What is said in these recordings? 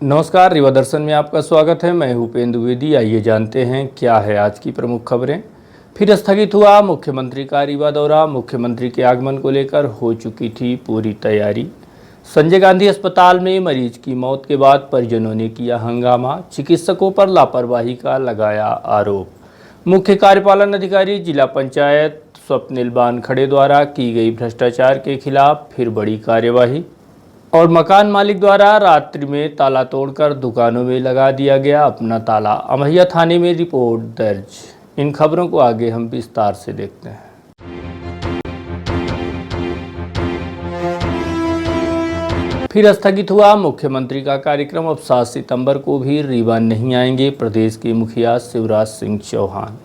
नमस्कार, रीवा दर्शन में आपका स्वागत है। मैं उपेंद्र द्विवेदी। आइए जानते हैं क्या है आज की प्रमुख खबरें। फिर स्थगित हुआ मुख्यमंत्री का रीवा दौरा। मुख्यमंत्री के आगमन को लेकर हो चुकी थी पूरी तैयारी। संजय गांधी अस्पताल में मरीज की मौत के बाद परिजनों ने किया हंगामा। चिकित्सकों पर लापरवाही का लगाया आरोप। मुख्य कार्यपालन अधिकारी जिला पंचायत स्वप्निल बानखड़े द्वारा की गई भ्रष्टाचार के खिलाफ फिर बड़ी कार्यवाही। और मकान मालिक द्वारा रात्रि में ताला तोड़कर दुकानों में लगा दिया गया अपना ताला। अमैया थाने में रिपोर्ट दर्ज। इन खबरों को आगे हम विस्तार से देखते हैं। फिर स्थगित हुआ मुख्यमंत्री का कार्यक्रम। अब 7 सितंबर को भी रीवा नहीं आएंगे प्रदेश के मुखिया शिवराज सिंह चौहान।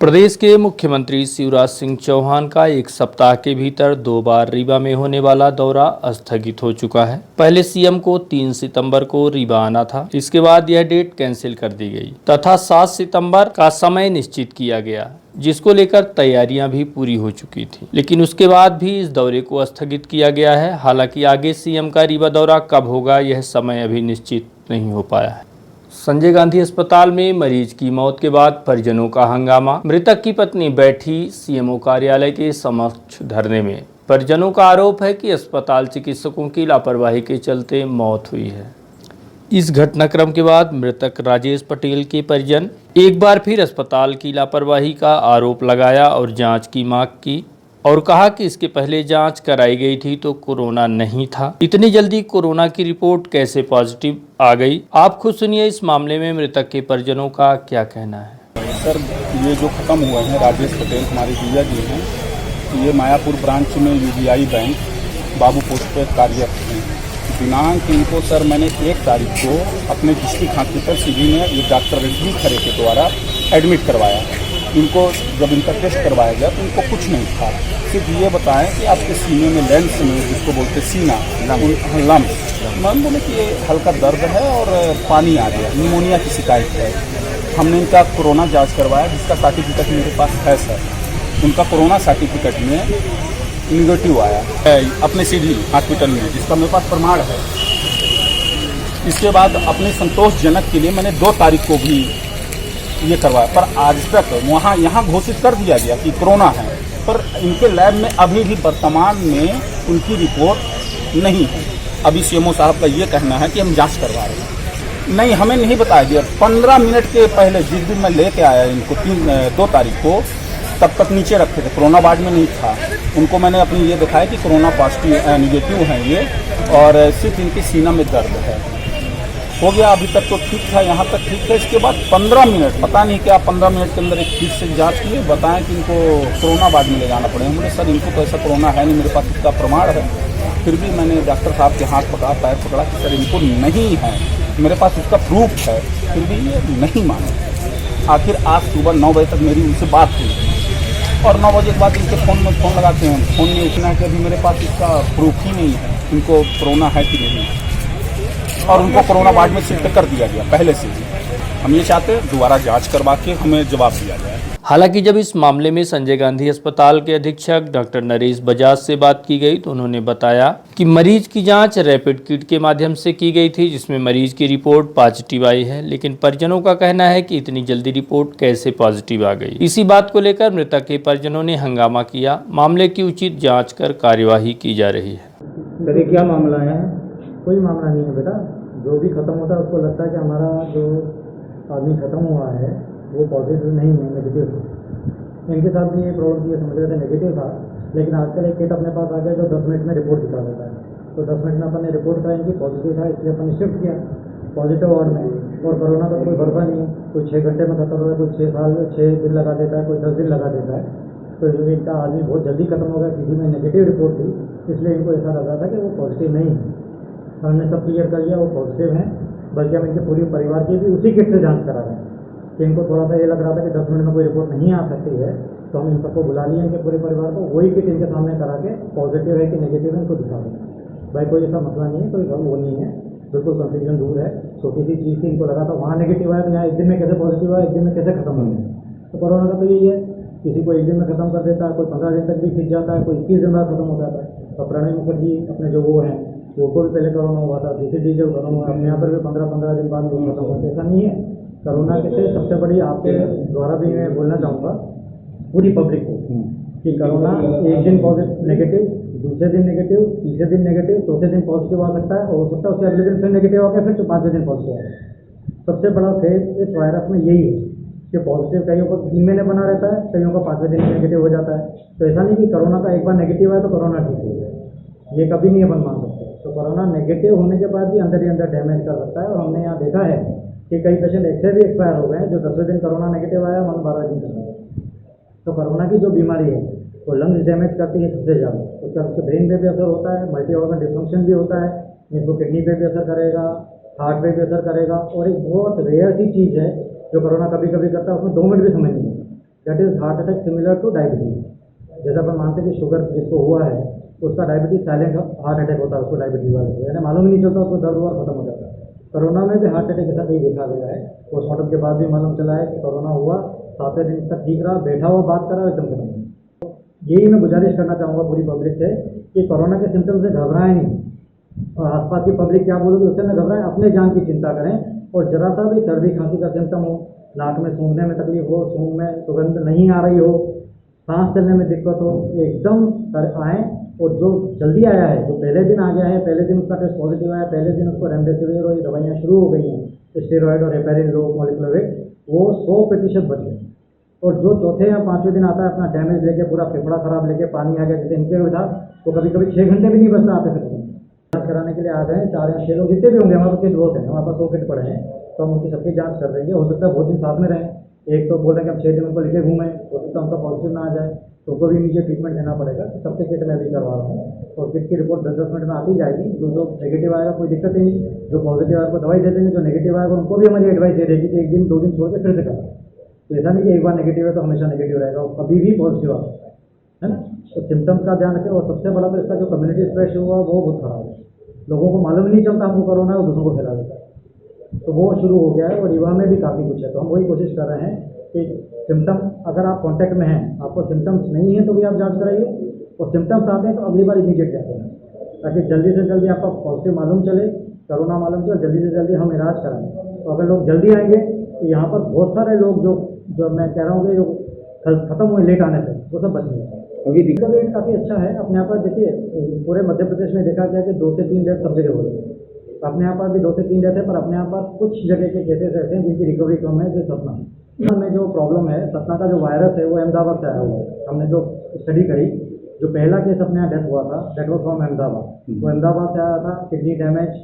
प्रदेश के मुख्यमंत्री शिवराज सिंह चौहान का एक सप्ताह के भीतर 2 बार रीवा में होने वाला दौरा स्थगित हो चुका है। पहले सीएम को 3 सितंबर को रीवा आना था, इसके बाद यह डेट कैंसिल कर दी गई तथा 7 सितंबर का समय निश्चित किया गया, जिसको लेकर तैयारियां भी पूरी हो चुकी थी। लेकिन उसके बाद भी इस दौरे को स्थगित किया गया है। हालांकि आगे सीएम का रीवा दौरा कब होगा यह समय अभी निश्चित नहीं हो पाया है। संजय गांधी अस्पताल में मरीज की मौत के बाद परिजनों का हंगामा। मृतक की पत्नी बैठी सीएमओ कार्यालय के समक्ष धरने में। परिजनों का आरोप है कि अस्पताल चिकित्सकों की लापरवाही के चलते मौत हुई है। इस घटनाक्रम के बाद मृतक राजेश पटेल के परिजन एक बार फिर अस्पताल की लापरवाही का आरोप लगाया और जांच की मांग की और कहा कि इसके पहले जांच कराई गई थी तो कोरोना नहीं था। इतनी जल्दी कोरोना की रिपोर्ट कैसे पॉजिटिव आ गई? आप खुद सुनिए इस मामले में मृतक के परिजनों का क्या कहना है। सर, ये जो खत्म हुए हैं राजेश पटेल हमारे जीजा जी हैं, ये मायापुर ब्रांच में यूबीआई बैंक बाबू पोस्ट पर कार्यरत हैं। दिनांक इनको सर मैंने 1 तारीख को अपने डिस्ट्रिक्ट हॉस्पिटल सिटी में ये डॉक्टर रेड्डी खरे के द्वारा एडमिट करवाया। इनको जब इनका टेस्ट करवाया गया तो इनको कुछ नहीं था, सिर्फ ये बताएं कि आपके सीने में लेंस में जिसको बोलते सीना लम्स, मैंने बोले कि ये हल्का दर्द है और पानी आ गया, निमोनिया की शिकायत है। हमने इनका कोरोना जांच करवाया जिसका सर्टिफिकेट मेरे पास है सर। उनका कोरोना सर्टिफिकेट में निगेटिव आया है अपने सिटी हॉस्पिटल में, जिसका मेरे पास प्रमाण है। इसके बाद अपने संतोषजनक के लिए मैंने 2 तारीख को भी ये करवाया, पर आज तक यहाँ घोषित कर दिया गया कि कोरोना है, पर इनके लैब में अभी भी वर्तमान में उनकी रिपोर्ट नहीं है। अभी सीएमओ साहब का ये कहना है कि हम जांच करवा रहे हैं। नहीं, हमें नहीं बताया गया। 15 मिनट के पहले जिस दिन मैं लेके आया इनको 2 तारीख को, तब तक नीचे रखे थे, कोरोना वार्ड में नहीं था। उनको मैंने अपनी ये दिखाया कि कोरोना पॉजिटिव निगेटिव है ये, और सिर्फ इनके सीना में दर्द है। हो गया, अभी तक तो ठीक था, यहाँ तक ठीक था। इसके बाद 15 मिनट पता नहीं क्या 15 मिनट के अंदर एक ठीक से जांच किए, बताएं कि इनको कोरोना वार्ड में ले जाना पड़ेगा। मुझे सर इनको तो ऐसा कोरोना है नहीं, मेरे पास इसका प्रमाण है। फिर भी मैंने डॉक्टर साहब के हाथ पकड़ा, पैर पकड़ा कि सर इनको नहीं है, मेरे पास उसका प्रूफ है, फिर भी ये नहीं माने। आखिर आज सुबह 9 बजे तक मेरी उनसे बात हुई और 9 बजे के बाद इनके फ़ोन में फ़ोन लगाते हैं, फ़ोन नहीं उठना कि अभी मेरे पास इसका प्रूफ ही नहीं है इनको कोरोना है कि नहीं, और उनको कोरोना वार्ड में शिफ्ट कर दिया गया पहले से ही। हम ये चाहते हैं दोबारा जांच करवा के हमें जवाब दिया जाए। हालांकि जब इस मामले में संजय गांधी अस्पताल के अधीक्षक डॉक्टर नरेश बजाज से बात की गई तो उन्होंने बताया कि मरीज की जांच रैपिड किट के माध्यम से की गई थी, जिसमें मरीज की रिपोर्ट पॉजिटिव आई है। लेकिन परिजनों का कहना है कि इतनी जल्दी रिपोर्ट कैसे पॉजिटिव आ गई। इसी बात को लेकर मृतक के परिजनों ने हंगामा किया। मामले की उचित जाँच कर कार्यवाही की जा रही है। क्या मामला है? कोई मामला नहीं है बेटा, जो भी खत्म होता है उसको लगता है कि हमारा जो आदमी खत्म हुआ है वो पॉजिटिव नहीं है, नेगेटिव है। इनके साथ भी ये प्रॉब्लम थी, समझ रहे थे नेगेटिव था, लेकिन आजकल एक किट अपने पास आ गया जो 10 मिनट में रिपोर्ट दिखा देता है। तो 10 मिनट में अपन ने रिपोर्ट कराई कि पॉजिटिव था, इसलिए अपन ने शिफ्ट किया पॉजिटिव वार्ड में। और कोरोना का कोई भरोसा नहीं है, कोई 6 घंटे में खत्म हो गया, कोई 6 दिन लगा देता है, कोई 10 दिन लगा देता है। तो इनका आदमी बहुत जल्दी खत्म हो गया, किसी में नेगेटिव रिपोर्ट थी, इसलिए इनको ऐसा लग रहा था कि वो पॉजिटिव नहीं है। हमने सब क्लियर कर लिया, वो पॉजिटिव हैं। बल्कि हम इनके पूरे परिवार की भी उसी किट से जांच करा रहे हैं कि इनको थोड़ा सा ये लग रहा था कि 10 मिनट में कोई रिपोर्ट नहीं आ सकती है, तो हम इन सबको बुला लिए इनके पूरे परिवार को, वही किट इनके सामने करा के पॉजिटिव है कि नेगेटिव है इनको दिखा दें। भाई कोई ऐसा मसला नहीं है, कोई वो नहीं है, बिल्कुल कंफ्यूजन दूर है। छोटी सी चीज़ थी, इनको लगा था वहाँ नेगेटिव आया तो यहाँ एक दिन में कैसे पॉजिटिव आया, एक दिन में कैसे खत्म हो गया। तो कोरोना का तो यही है, किसी को एक दिन में खत्म कर देता है, कोई 15 दिन तक भी खिंच जाता है, कोई 21 दिन बाद खत्म हो जाता है। तो प्रणय मुखर्जी अपने जो वो हैं वो भी पहले कोरोना हुआ था, DCD जब कोरोना हुआ, अपने यहाँ पर भी 15-15 दिन बाद लोग खत्म हुए। ऐसा नहीं है। कोरोना के से सबसे बड़ी आपके द्वारा भी मैं बोलना चाहूँगा पूरी पब्लिक को कि कोरोना एक दिन पॉजिटिव नेगेटिव, दूसरे दिन नेगेटिव, तीसरे दिन नेगेटिव, चौथे दिन पॉजिटिव आ सकता है और हो सकता है उसके अगले दिन फिर नेगेटिव आ गया, फिर 5वें दिन पॉजिटिव आ गया। सबसे बड़ा फेज इस वायरस में यही है कि पॉजिटिव कईयों को 3 महीने बना रहता है, कईयों का 5वें दिन नेगेटिव हो जाता है। तो ऐसा नहीं कि कोरोना का एक बार नेगेटिव है तो कोरोना ठीक हो गया, ये कभी नहीं अपन मान सकते। तो कोरोना नेगेटिव होने के बाद भी अंदर ही अंदर डैमेज कर सकता है और हमने यहाँ देखा है कि कई पेशेंट ऐसे भी एक्सपायर हो गए हैं जो 10वें दिन कोरोना नेगेटिव आया, 12 दिन तक। तो कोरोना की जो बीमारी है वो लंग्स डैमेज करती है सबसे ज़्यादा, उसका उसके ब्रेन पे भी असर होता है, मल्टी ऑर्गन डिस्फंक्शन भी होता है, जिसको किडनी पे भी असर करेगा, हार्ट पे भी असर करेगा। और एक बहुत रेयर सी चीज़ है जो कोरोना कभी कभी करता है, उसमें 2 मिनट भी समझ नहीं आता, that is heart attack similar two diabetes. जैसा अपन मानते हैं कि शुगर जिसको हुआ है उसका डायबिटीज़ साइलेंट हार्ट अटैक होता है, उसको डायबिटीज़ वाले को यानी मालूम ही नहीं चलता, उसको दर्द और खत्म हो जाता है। कोरोना में भी हार्ट अटैक के साथ ही देखा गया है। पोस्टमार्टम के बाद भी मालूम चला है कि कोरोना हुआ, 7वें दिन तक ठीक रहा, बैठा हुआ बात करा, एकदम खत्म। यही मैं गुजारिश करना चाहूँगा पूरी पब्लिक से कि कोरोना के सिम्टम्स से घबराएं नहीं और आसपास की पब्लिक क्या बोलोगे उससे न घबराएं, अपने जान की चिंता करें। और जरा सा भी सर्दी खांसी का सिम्टम हो, नाक में सूंघने में तकलीफ हो, सूंघ में सुगंध नहीं आ रही हो, सांस चलने में दिक्कत हो, एकदम आएँ। और जो जल्दी आया है, जो पहले दिन आ गया है, पहले दिन उसका टेस्ट पॉजिटिव आया, पहले दिन उसको रेमडेसिविर और ये दवाइयाँ शुरू हो गई हैं, स्टेरॉयड और हेपेरिन लो मॉलिक्यूलर वेट, वो 100% बच गए। और जो चौथे या 5वें दिन आता है अपना डैमेज लेके, पूरा फेफड़ा खराब लेके, पानी आ गया जैसे इनके में था, तो कभी कभी 6 घंटे भी नहीं बचता आते थे। जाँच कराने के लिए आ गए 4 या 6 लोग, जितने भी होंगे हमारे पास किट बहुत है, हमारे पास 100 किट पड़े हैं, तो हम उनकी सबकी जाँच कर देंगे। हो सकता है बहुत दिन साथ में रहें, एक तो बोल रहे हैं कि हम 6 दिन उनको लेके घूमें, हो सकता है उनका पॉजिटिव ना आ जाए तो उनको भी इमीडिएट ट्रीटमेंट लेना पड़ेगा। तो सबसे किट मैं अभी करवा रहा हूँ और किट की रिपोर्ट 10-10 मिनट में आती जाएगी। जो नेगेटिव आएगा कोई दिक्कत ही नहीं, जो पॉजिटिव आएगा दवाई दे देंगे, जो नेगेटिव आएगा उनको भी हमारी एडवाइस दे देगी कि 1 दिन 2 दिन छोड़ के फिर से करना। तो ऐसा नहीं कि एक बार नेगेटिव है तो हमेशा नेगेटिव रहेगा, और कभी भी पॉजिटिव आ सकता है ना। तो सिम्टम्स का ध्यान रखें। और सबसे बड़ा तो इसका जो कम्युनिटी स्प्रेड हुआ वो बहुत खराब है, लोगों को मालूम नहीं चलता हमको कोरोना है और दूसरों को फैला देता है, तो वो शुरू हो गया है। और युवा में भी काफ़ी कुछ है, तो हम वही कोशिश कर रहे हैं कि सिम्टम अगर आप कॉन्टैक्ट में हैं, आपको सिम्टम्स नहीं है तो भी आप जांच कराइए, और सिम्टम्स आते हैं तो अगली बार इमीडिएट जाते हैं, ताकि जल्दी से जल्दी आपका पॉजिटिव मालूम चले, कोरोना मालूम चले, जल्दी से जल्दी हम इलाज कराएं। तो अगर लोग जल्दी आएंगे तो यहाँ पर बहुत सारे लोग जो मैं कह रहा हूँ कि जो खत्म हुए लेट आने से, वो सब बच गए। अभी दिक्कत रेट काफ़ी अच्छा है अपने यहाँ पर। देखिए पूरे मध्य प्रदेश में देखा गया कि 2 से 3 डेथ सब जगह हो रही है, अपने यहाँ पर भी 2 से 3 डेथ है, पर अपने यहाँ पर कुछ जगह के केसेस ऐसे हैं जिनकी रिकवरी कम है, जैसे सतना में जो प्रॉब्लम है, सतना का जो वायरस है वो अहमदाबाद से आया हुआ है। हमने जो स्टडी करी, जो पहला केस अपने यहाँ डेथ हुआ था डेट वॉज फ्रॉम अहमदाबाद, वो अहमदाबाद से आया था, किडनी डैमेज,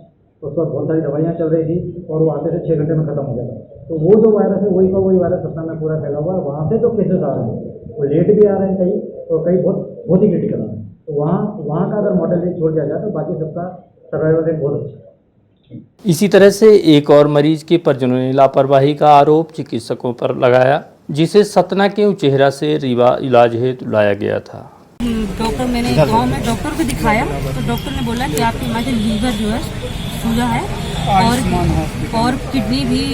उस पर बहुत सारी दवाइयाँ चल रही थी और वो आते से 6 घंटे में खत्म हो गया था। तो वो जो वायरस है वही का वही वायरस सतना में पूरा फैला हुआ है। वहाँ से जो केसेस आ रहे हैं वो लेट भी आ रहे हैं कई, और कई बहुत ही क्रिटिकल आ रहे हैं। तो वहाँ का अगर मॉडल छोड़ दिया जाए तो बाकी सबका सर्वाइवल रेट बहुत अच्छा है। इसी तरह से एक और मरीज के परिजनों ने लापरवाही का आरोप चिकित्सकों पर लगाया, जिसे सतना के उचेहरा से रीवा इलाज हेतु लाया गया था। डॉक्टर मैंने गांव में डॉक्टर को दिखाया तो डॉक्टर ने बोला कि आपकी माँ के लीवर जो है सूजा है और किडनी भी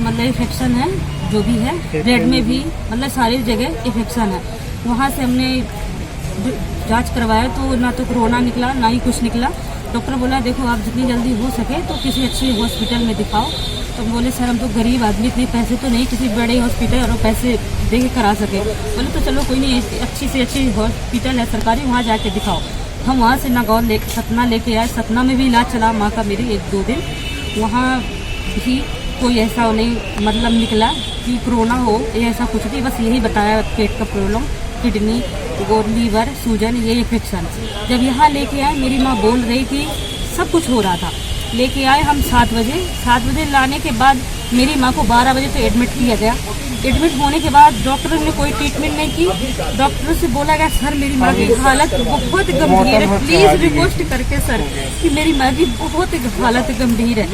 मतलब इन्फेक्शन है, जो भी है ब्लड में भी मतलब सारी जगह इन्फेक्शन है। वहाँ से हमने जांच करवाया तो ना तो कोरोना निकला ना ही कुछ निकला। डॉक्टर बोला देखो आप जितनी जल्दी हो सके तो किसी अच्छी हॉस्पिटल में दिखाओ। तो बोले सर हम तो गरीब आदमी, इतने पैसे तो नहीं किसी बड़े हॉस्पिटल और पैसे दे के करा सके। बोले तो चलो कोई नहीं, अच्छी से अच्छी हॉस्पिटल है सरकारी, वहाँ जाके दिखाओ। हम वहाँ से नागौर सतना लेके आए। सतना में भी इलाज चला माँ का मेरी 1-2 दिन, वहाँ भी कोई ऐसा नहीं मतलब निकला कि कोरोना हो या ऐसा कुछ नहीं, बस यही बताया पेट का प्रॉब्लम, किडनी और लीवर सूजन, ये इन्फेक्शन। जब यहाँ लेके आए मेरी माँ बोल रही थी सब कुछ हो रहा था। लेके आए हम 7 बजे लाने के बाद मेरी माँ को 12 बजे तो एडमिट किया गया। एडमिट होने के बाद डॉक्टर ने कोई ट्रीटमेंट नहीं की। डॉक्टर से बोला गया सर मेरी माँ की हालत बहुत गंभीर है, प्लीज़ रिक्वेस्ट करके सर कि मेरी माँ की बहुत हालत गंभीर है,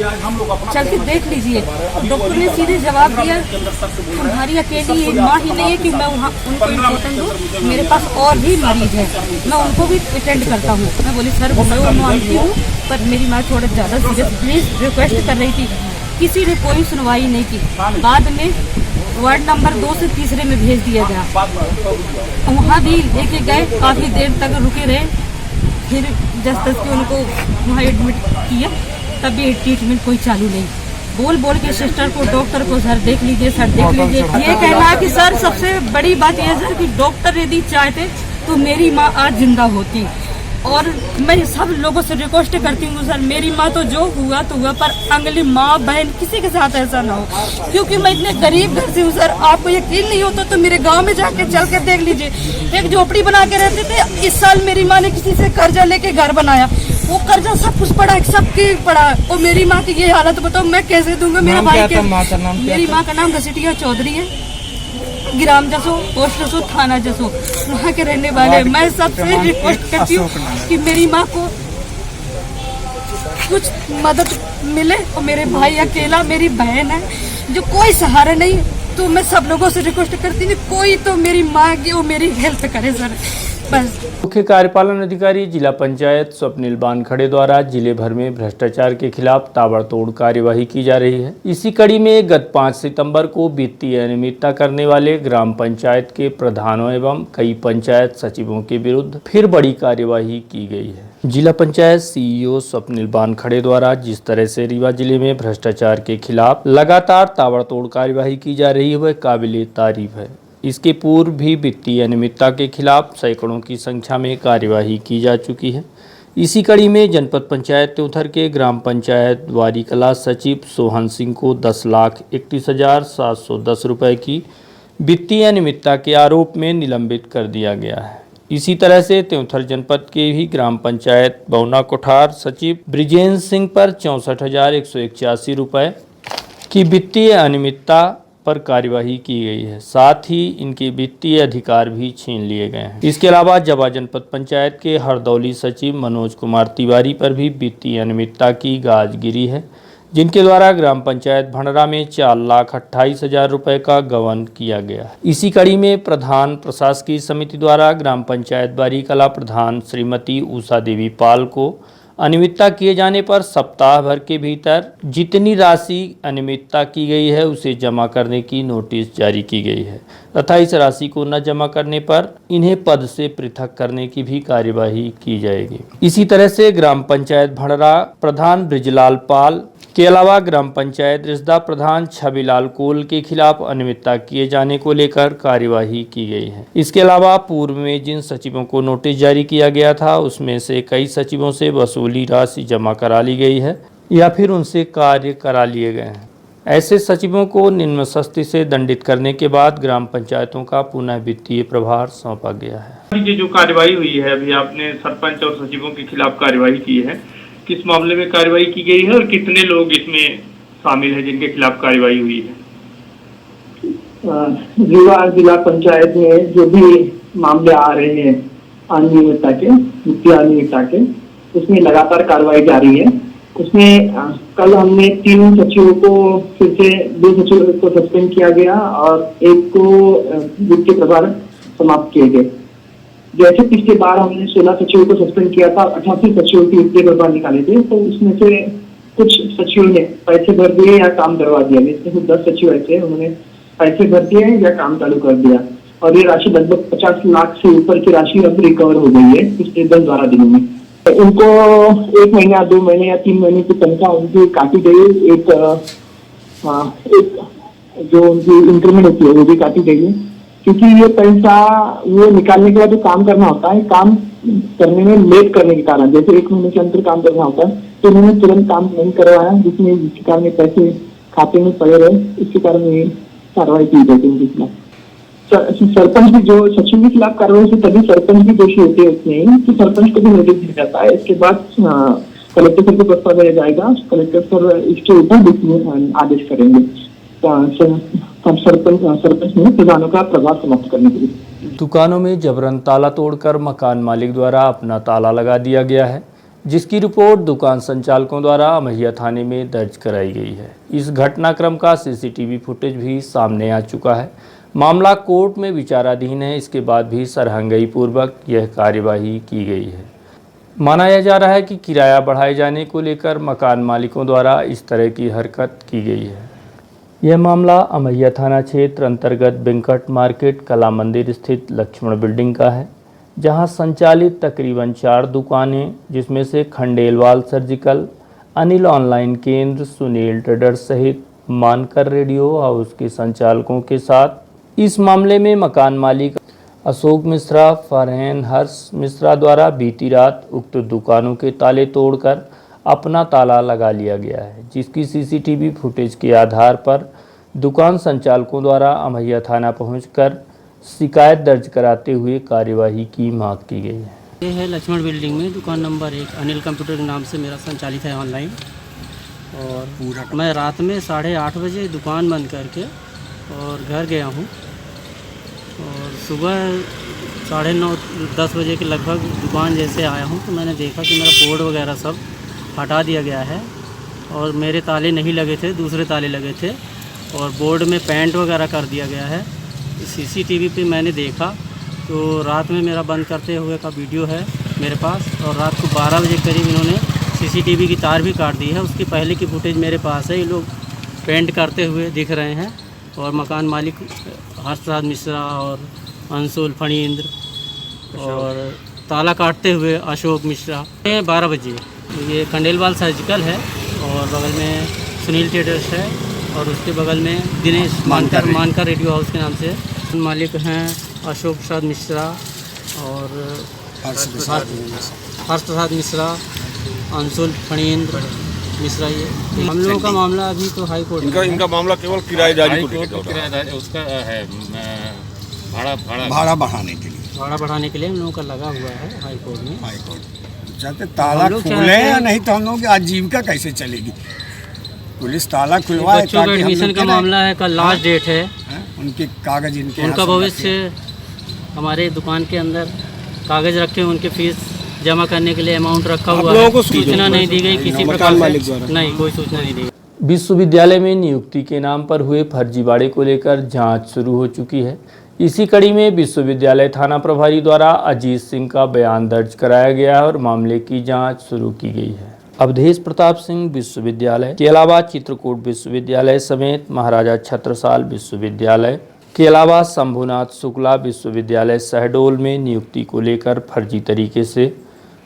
चल के देख लीजिए। डॉक्टर ने सीधे जवाब दिया तुम्हारी अकेली माँ ही नहीं है कि मैं वहाँ उनको इम्पोर्टेंट दूँ, मेरे पास और भी मरीज है, मैं उनको भी अटेंड करता हूँ। मैं बोली सर मैं मानती हूँ पर मेरी माँ थोड़ा ज़्यादा सीरियस, प्लीज़ रिक्वेस्ट कर रही थी। किसी ने कोई सुनवाई नहीं की। बाद में वार्ड नंबर 2 से 3 में भेज दिया गया, वहाँ भी लेके गए, काफ़ी देर तक रुके रहे। फिर जस तस के उनको वहाँ एडमिट किया, तब भी ट्रीटमेंट कोई चालू नहीं। बोल बोल के सिस्टर को, डॉक्टर को, सर देख लीजिए, सर देख लीजिए। ये कहना है कि सर सबसे बड़ी बात यह है सर कि डॉक्टर यदि चाहते तो मेरी माँ आज जिंदा होती। और मैं सब लोगों से रिक्वेस्ट करती हूँ सर, मेरी माँ तो जो हुआ तो हुआ, पर अगली माँ बहन किसी के साथ ऐसा ना हो, क्योंकि मैं इतने गरीब घर से हूँ सर। आपको यकीन नहीं होता तो मेरे गांव में जाके चल कर देख लीजिए, एक झोपड़ी बना के रहते थे। इस साल मेरी माँ ने किसी से कर्जा लेके घर बनाया, वो कर्जा सब कुछ पड़ा, सबके पड़ा। और मेरी माँ की ये हालत बताओ मैं कैसे दूंगा। मेरा भाई के, मेरी माँ का नाम घसीटिया चौधरी है, ग्राम जसो, पोस्ट जसो, थाना जसो, वहाँ के रहने वाले। मैं सबसे रिक्वेस्ट करती हूँ कि मेरी माँ को कुछ मदद मिले। और मेरे भाई अकेला, मेरी बहन है जो कोई सहारा नहीं, तो मैं सब लोगों से रिक्वेस्ट करती हूँ कोई तो मेरी माँ की और मेरी हेल्प करे सर, बस। मुख्य कार्यपालन अधिकारी जिला पंचायत स्वप्निल बानखड़े द्वारा जिले भर में भ्रष्टाचार के खिलाफ ताबड़तोड़ कार्यवाही की जा रही है। इसी कड़ी में गत 5 सितंबर को वित्तीय अनियमितता करने वाले ग्राम पंचायत के प्रधानों एवं कई पंचायत सचिवों के विरुद्ध फिर बड़ी कार्यवाही की गई है। जिला पंचायत सीईओ स्वप्निल बानखड़े द्वारा जिस तरह से रीवा जिले में भ्रष्टाचार के खिलाफ लगातार ताबड़तोड़ कार्यवाही की जा रही है वह काबिले तारीफ है। इसके पूर्व भी वित्तीय अनियमितता के खिलाफ सैकड़ों की संख्या में कार्यवाही की जा चुकी है। इसी कड़ी में जनपद पंचायत त्योथर के ग्राम पंचायत वारीकला सचिव सोहन सिंह को 10,31,710 रुपये की वित्तीय अनियमितता के आरोप में निलंबित कर दिया गया है। इसी तरह से त्योथर जनपद के ही ग्राम पंचायत बौना कोठार सचिव ब्रिजेंद्र सिंह पर 64,181 रुपये की वित्तीय अनियमितता पर कार्यवाही की गई है। साथ ही इनके वित्तीय अधिकार भी छीन लिए गए हैं। इसके अलावा जवा जनपद पंचायत के हरदौली सचिव मनोज कुमार तिवारी पर भी वित्तीय अनियमितता की गाज गिरी है, जिनके द्वारा ग्राम पंचायत भंडरा में 4,28,000 रुपये का गबन किया गया। इसी कड़ी में प्रधान प्रशासकीय समिति द्वारा ग्राम पंचायत बारीकला प्रधान श्रीमती उषा देवी पाल को अनियमितता किए जाने पर सप्ताह भर के भीतर जितनी राशि अनियमितता की गई है उसे जमा करने की नोटिस जारी की गई है तथा इस राशि को न जमा करने पर इन्हें पद से पृथक करने की भी कार्यवाही की जाएगी। इसी तरह से ग्राम पंचायत भंडरा प्रधान ब्रिजलाल पाल के अलावा ग्राम पंचायत रिश्दा प्रधान छबिलाल कोल के खिलाफ अनियमितता किए जाने को लेकर कार्यवाही की गई है। इसके अलावा पूर्व में जिन सचिवों को नोटिस जारी किया गया था उसमें से कई सचिवों से वसूली राशि जमा करा ली गई है या फिर उनसे कार्य करा लिए गए हैं। ऐसे सचिवों को निम्न सस्ती से दंडित करने के बाद ग्राम पंचायतों का पुनः वित्तीय प्रभार सौंपा गया है। ये जो कार्यवाही हुई है, अभी आपने सरपंच और सचिवों के खिलाफ कार्यवाही की है, किस मामले में कार्यवाही की गई है और कितने लोग इसमें शामिल हैं जिनके खिलाफ कार्यवाही हुई है? रीवा जिला पंचायत में जो भी मामले आ रहे हैं अनियमितता के, वित्तीय अनियमितता के, उसमें लगातार कार्रवाई जारी है। उसमें कल हमने 3 सचिवों को फिर से 2 सचिवों को सस्पेंड किया गया और 1 को वित्तीय प्रभार समाप्त किए गए। जैसे पिछली बार हमने 16 सचिवों को सस्पेंड किया था, 88 सचिवों की वित्तीय प्रभार निकाले थे, तो उसमें से कुछ सचिवों ने पैसे भर दिए या काम करवा दिया। जैसे 10 सचिव ऐसे उन्होंने पैसे भर दिए या काम चालू कर दिया और ये राशि लगभग 50 लाख से ऊपर की राशि अब रिकवर हो गई है पिछले 10-12 दिनों में। उनको 1 महीना, 2 महीने या 3 महीने की तनख्वाह उनकी काटी गई। एक जो उनकी इंक्रीमेंट होती है वो भी काटी गई है, क्योंकि ये पैसा वो निकालने के बाद जो काम करना होता है, काम करने में लेट करने के कारण, जैसे 1 महीने के अंदर काम करना होता है तो उन्होंने तुरंत काम नहीं करवाया, जिसके कारण पैसे खाते में पड़े रहे। इसके कारण ये कार्रवाई की जाती है उनके खिलाफ। सरपंच भी, जो सचिव के खिलाफ कार्रवाई से तभी सरपंच भी दोषी होते हैं उसमें कि सरपंच को भी नोटिस दिया जाता है। इसके बाद कलेक्टर सर को प्रस्ताव दिया जाएगा, कलेक्टर सर इसके ऊपर आदेश करेंगे सरपंच में प्रधानों का प्रभाव समाप्त करने के लिए। दुकानों में जबरन ताला तोड़कर मकान मालिक द्वारा अपना ताला लगा दिया गया है, जिसकी रिपोर्ट दुकान संचालकों द्वारा अमहिया थाने में दर्ज कराई गई है। इस घटनाक्रम का सीसीटीवी फुटेज भी सामने आ चुका है। मामला कोर्ट में विचाराधीन है। इसके बाद भी सरहंगई पूर्वक यह कार्यवाही की गई है। माना जा रहा है कि किराया बढ़ाए जाने को लेकर मकान मालिकों द्वारा इस तरह की हरकत की गई है। यह मामला अमहिया थाना क्षेत्र अंतर्गत वेंकट मार्केट कला मंदिर स्थित लक्ष्मण बिल्डिंग का है, जहां संचालित तकरीबन 4 दुकानें, जिसमें से खंडेलवाल सर्जिकल, अनिल ऑनलाइन केंद्र, सुनील ट्रेडर्स सहित मानकर रेडियो हाउस के संचालकों के साथ इस मामले में मकान मालिक अशोक मिश्रा, फरहैन हर्ष मिश्रा द्वारा बीती रात उक्त दुकानों के ताले तोड़कर अपना ताला लगा लिया गया है, जिसकी सीसीटीवी फुटेज के आधार पर दुकान संचालकों द्वारा अमैया थाना पहुंचकर शिकायत दर्ज कराते हुए कार्यवाही की मांग की गई है। ये है लक्ष्मण बिल्डिंग में दुकान नंबर 1 अनिल कंप्यूटर के नाम से मेरा संचालित है ऑनलाइन। और मैं रात में 8:30 बजे दुकान बंद करके और घर गया हूँ और सुबह 9:30-10 बजे के लगभग दुकान जैसे आया हूँ तो मैंने देखा कि मेरा बोर्ड वगैरह सब हटा दिया गया है और मेरे ताले नहीं लगे थे, दूसरे ताले लगे थे और बोर्ड में पेंट वगैरह कर दिया गया है। सीसीटीवी पे मैंने देखा तो रात में मेरा बंद करते हुए का वीडियो है मेरे पास और रात को 12 बजे करीब इन्होंने सीसीटीवी की तार भी काट दी है। उसकी पहले की फुटेज मेरे पास है। ये लोग पेंट करते हुए दिख रहे हैं और मकान मालिक हर्ष प्रसाद मिश्रा और अंशुल फणींद्र और ताला काटते हुए अशोक मिश्रा 12 बजे। ये खंडेलवाल सर्जिकल है और बगल में सुनील ट्रेडर्स है और उसके बगल में दिनेश मानकर रेडियो हाउस के नाम से मालिक हैं अशोक प्रसाद मिश्रा और हर्ष प्रसाद मिश्रा, अंशुल फणींद्र मिश्रा। ये हम लोगों का मामला अभी तो हाई कोर्ट इनका मामला केवल किराएदारी उसका है भाड़ा बढ़ाने के लिए हम लोगों का लगा हुआ है हाई कोर्ट में। चाहते ताला खोले या नहीं तो हम लोगों की आजीविका कैसे चलेगी? पुलिस ताला खुलवाए। बच्चों का एडमिशन का मामला है, कल लास्ट डेट है। उनके कागज इनके उनका भविष्य हमारे दुकान के अंदर कागज रखे, उनके फीस जमा करने के लिए अमाउंट रखा हुआ है। सूचना नहीं दी गई किसी प्रकार से, नहीं कोई सूचना नहीं दी गई। विश्वविद्यालय में नियुक्ति के नाम पर हुए फर्जीवाड़े को लेकर जांच शुरू हो चुकी है। इसी कड़ी में विश्वविद्यालय थाना प्रभारी द्वारा अजीत सिंह का बयान दर्ज कराया गया और मामले की जांच शुरू की गई है। अवधेश प्रताप सिंह विश्वविद्यालय के अलावा चित्रकूट विश्वविद्यालय समेत महाराजा छत्रसाल विश्वविद्यालय के अलावा शंभुनाथ शुक्ला विश्वविद्यालय शहडोल में नियुक्ति को लेकर फर्जी तरीके से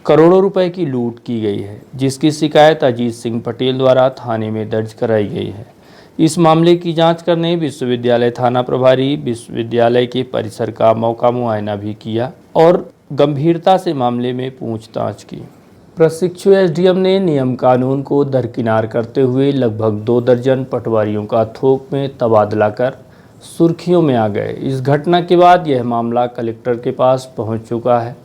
करोड़ों रुपए की लूट की गई है, जिसकी शिकायत अजीत सिंह पटेल द्वारा थाने में दर्ज कराई गई है। इस मामले की जांच करने विश्वविद्यालय थाना प्रभारी विश्वविद्यालय के परिसर का मौका मुआयना भी किया और गंभीरता से मामले में पूछताछ की। प्रशिक्षु एसडीएम ने नियम कानून को दरकिनार करते हुए लगभग 2 दर्जन पटवारियों का थोक में तबादला कर सुर्खियों में आ गए। इस घटना के बाद यह मामला कलेक्टर के पास पहुंच चुका है।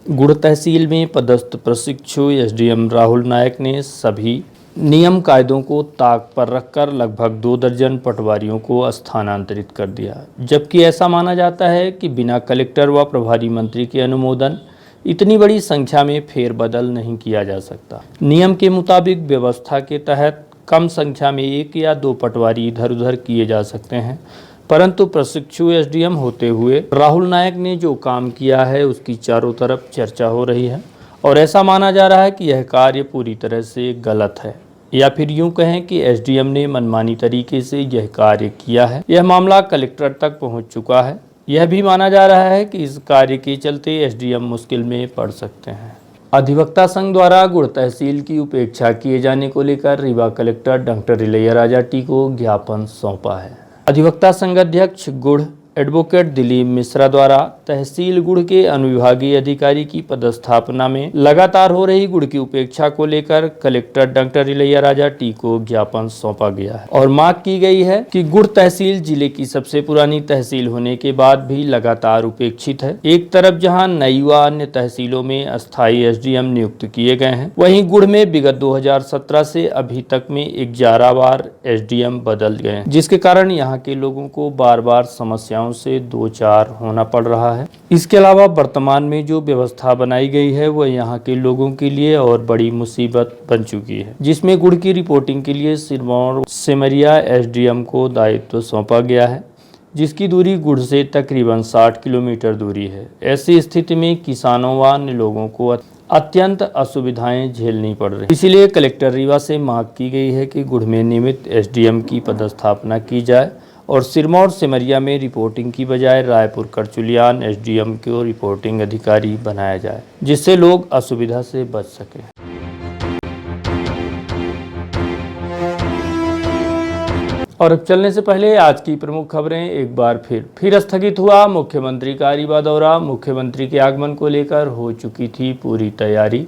गुड़ तहसील में पदस्थ प्रशिक्षु एसडीएम राहुल नायक ने सभी नियम कायदों को ताक पर रखकर लगभग 2 दर्जन पटवारियों को स्थानांतरित कर दिया, जबकि ऐसा माना जाता है कि बिना कलेक्टर व प्रभारी मंत्री के अनुमोदन इतनी बड़ी संख्या में फेरबदल नहीं किया जा सकता। नियम के मुताबिक व्यवस्था के तहत कम संख्या में 1 या 2 पटवारी इधर उधर किए जा सकते हैं, परंतु प्रशिक्षु एसडीएम होते हुए राहुल नायक ने जो काम किया है उसकी चारों तरफ चर्चा हो रही है और ऐसा माना जा रहा है कि यह कार्य पूरी तरह से गलत है, या फिर यूं कहें कि एसडीएम ने मनमानी तरीके से यह कार्य किया है। यह मामला कलेक्टर तक पहुंच चुका है। यह भी माना जा रहा है कि इस कार्य के चलते एसडीएम मुश्किल में पड़ सकते हैं। अधिवक्ता संघ द्वारा गुड़ तहसील की उपेक्षा किए जाने को लेकर Rewa collector doctor Ilaiyaraaja T को ज्ञापन सौंपा है। अधिवक्ता संघ अध्यक्ष गुड़ एडवोकेट दिलीप मिश्रा द्वारा तहसील गुड़ के अनुविभागीय अधिकारी की पदस्थापना में लगातार हो रही गुड़ की उपेक्षा को लेकर कलेक्टर डॉक्टर इलैयाराजा टी को ज्ञापन सौंपा गया है और मांग की गई है कि गुड़ तहसील जिले की सबसे पुरानी तहसील होने के बाद भी लगातार उपेक्षित है। एक तरफ जहां नई व अन्य तहसीलों में अस्थायी एसडीएम नियुक्त किए गए हैं, वहीं गुड़ में विगत 2017 से अभी तक में 11 बार एसडीएम बदल गए हैं, जिसके कारण यहाँ के लोगों को बार बार समस्याओं से 2-4 होना पड़ रहा है। इसके अलावा वर्तमान में जो व्यवस्था बनाई गई है वह यहाँ के लोगों के लिए और बड़ी मुसीबत बन चुकी है, जिसमें गुड़ की रिपोर्टिंग के लिए सिरमौर सिमरिया एसडीएम को दायित्व सौंपा गया है, जिसकी दूरी गुड़ से तकरीबन 60 किलोमीटर दूरी है। ऐसी स्थिति में किसानों व अन्य लोगों को अत्यंत असुविधाएं झेलनी पड़ रही। इसीलिए कलेक्टर रीवा से मांग की गई है कि गुड़ में नियमित एसडीएम की पदस्थापना की जाए और सिरमौर सिमरिया में रिपोर्टिंग की बजाय रायपुर करचुलियान एसडीएम को रिपोर्टिंग अधिकारी बनाया जाए, जिससे लोग असुविधा से बच सकें। और अब चलने से पहले आज की प्रमुख खबरें एक बार फिर स्थगित हुआ मुख्यमंत्री का रीवा दौरा। मुख्यमंत्री के आगमन को लेकर हो चुकी थी पूरी तैयारी।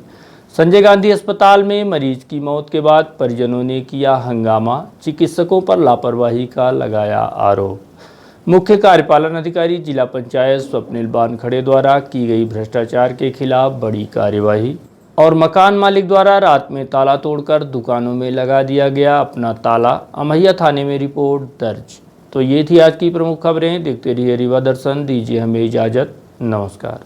संजय गांधी अस्पताल में मरीज की मौत के बाद परिजनों ने किया हंगामा, चिकित्सकों पर लापरवाही का लगाया आरोप। मुख्य कार्यपालन अधिकारी जिला पंचायत स्वप्निल बानखड़े द्वारा की गई भ्रष्टाचार के खिलाफ बड़ी कार्यवाही। और मकान मालिक द्वारा रात में ताला तोड़कर दुकानों में लगा दिया गया अपना ताला, अमैया थाने में रिपोर्ट दर्ज। तो ये थी आज की प्रमुख खबरें। देखते रहिए रीवा दर्शन, दीजिए हमें इजाज़त। नमस्कार।